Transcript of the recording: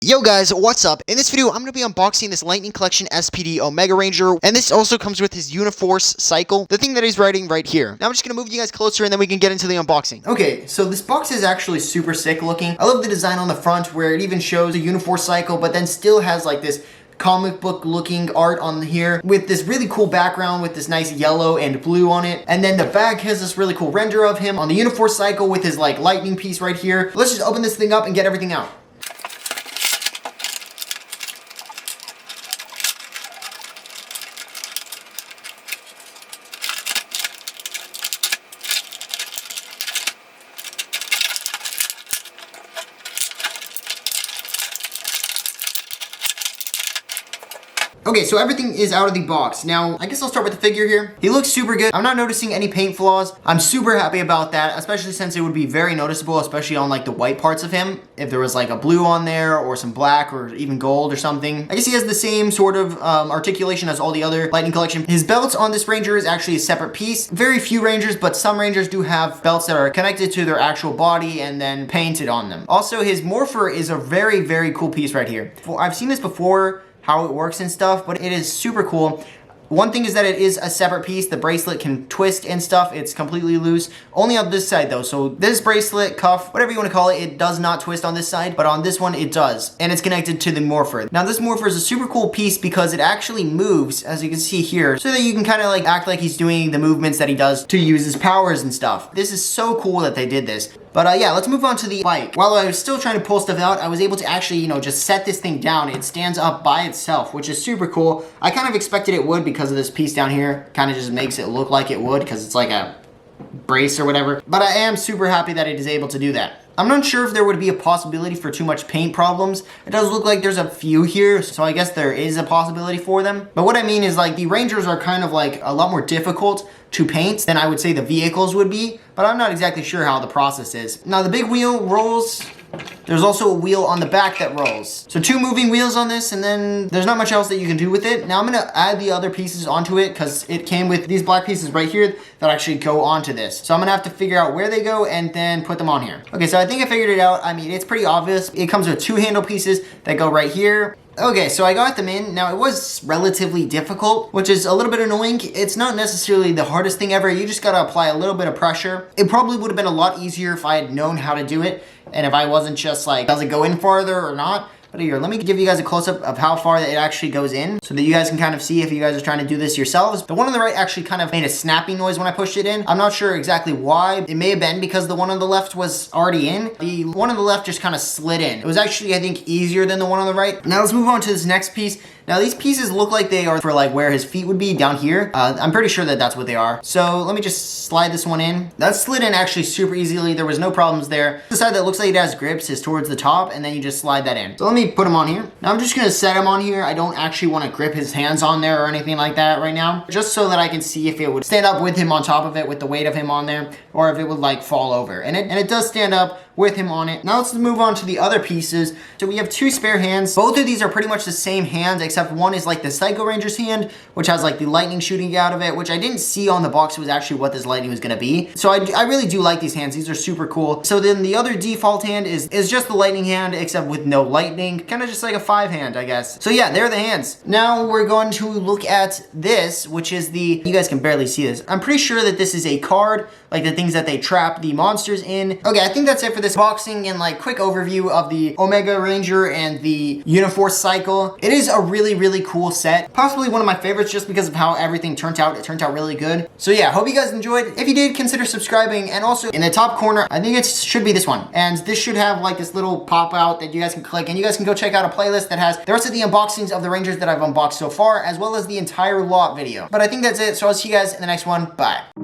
Yo guys, what's up? In this video, I'm going to be unboxing this Lightning Collection SPD Omega Ranger, and this also comes with his Uniforce cycle, the thing that he's riding right here. Now I'm just going to move you guys closer and then we can get into the unboxing. Okay, so this box is actually super sick looking. I love the design on the front where it even shows a Uniforce cycle, but then still has like this comic book looking art on here with this really cool background with this nice yellow and blue on it. And then the back has this really cool render of him on the Uniforce cycle with his like lightning piece right here. Let's just open this thing up and get everything out. Okay, so everything is out of the box. Now, I guess I'll start with the figure here. He looks super good. I'm not noticing any paint flaws. I'm super happy about that, especially since it would be very noticeable, especially on like the white parts of him. If there was like a blue on there or some black or even gold or something. I guess he has the same sort of articulation as all the other Lightning Collection. His belt on this Ranger is actually a separate piece. Very few Rangers, but some Rangers do have belts that are connected to their actual body and then painted on them. Also, his Morpher is a very, very cool piece right here. I've seen this before, how it works and stuff, but it is super cool. One thing is that it is a separate piece. The bracelet can twist and stuff. It's completely loose. Only on this side though. So this bracelet, cuff, whatever you want to call it, it does not twist on this side, but on this one it does. And it's connected to the Morpher. Now this Morpher is a super cool piece because it actually moves, as you can see here, so that you can kind of like act like he's doing the movements that he does to use his powers and stuff. This is so cool that they did this. But yeah, let's move on to the bike. While I was still trying to pull stuff out, I was able to actually, just set this thing down. It stands up by itself, which is super cool. I kind of expected it would because of this piece down here. Kind of just makes it look like it would because it's like a brace or whatever. But I am super happy that it is able to do that. I'm not sure if there would be a possibility for too much paint problems. It does look like there's a few here, so I guess there is a possibility for them. But what I mean is like the Rangers are kind of like a lot more difficult to paint than I would say the vehicles would be, but I'm not exactly sure how the process is. Now the big wheel rolls. There's also a wheel on the back that rolls. So two moving wheels on this, and then there's not much else that you can do with it. Now I'm gonna add the other pieces onto it because it came with these black pieces right here that actually go onto this. So I'm gonna have to figure out where they go and then put them on here. Okay, so I think I figured it out. I mean, it's pretty obvious. It comes with two handle pieces that go right here. Okay, so I got them in. Now, it was relatively difficult, which is a little bit annoying. It's not necessarily the hardest thing ever. You just gotta apply a little bit of pressure. It probably would have been a lot easier if I had known how to do it, and if I wasn't just like, does it go in farther or not? But here, let me give you guys a close-up of how far it actually goes in so that you guys can kind of see if you guys are trying to do this yourselves. The one on the right actually kind of made a snapping noise when I pushed it in. I'm not sure exactly why. It may have been because the one on the left was already in. The one on the left just kind of slid in. It was actually, I think, easier than the one on the right. Now let's move on to this next piece. Now these pieces look like they are for like where his feet would be down here. I'm pretty sure that that's what they are. So let me just slide this one in. That slid in actually super easily. There was no problems there. The side that looks like it has grips is towards the top, and then you just slide that in. So let me put him on here. Now I'm just gonna set him on here. I don't actually want to grip his hands on there or anything like that right now, just so that I can see if it would stand up with him on top of it with the weight of him on there, or if it would like fall over. And it does stand up with him on it. Now let's move on to the other pieces. So we have two spare hands. Both of these are pretty much the same hands, except one is like the Psycho Ranger's hand, which has like the lightning shooting out of it, which I didn't see on the box was actually what this lightning was gonna be. So I really do like these hands. These are super cool. So then the other default hand is just the lightning hand, except with no lightning. Kind of just like a 5-hand, I guess. So yeah, there are the hands. Now we're going to look at this, which is you guys can barely see this. I'm pretty sure that this is a card, like the things that they trap the monsters in. Okay, I think that's it for this boxing and like quick overview of the Omega Ranger and the Uniforce cycle. It is a really, really cool set. Possibly one of my favorites just because of how everything turned out. It turned out really good. So yeah, hope you guys enjoyed. If you did, consider subscribing. And also in the top corner, I think it should be this one. And this should have like this little pop out that you guys can click, and you guys can go check out a playlist that has the rest of the unboxings of the Rangers that I've unboxed so far, as well as the entire lot video. But I think that's it. So I'll see you guys in the next one. Bye.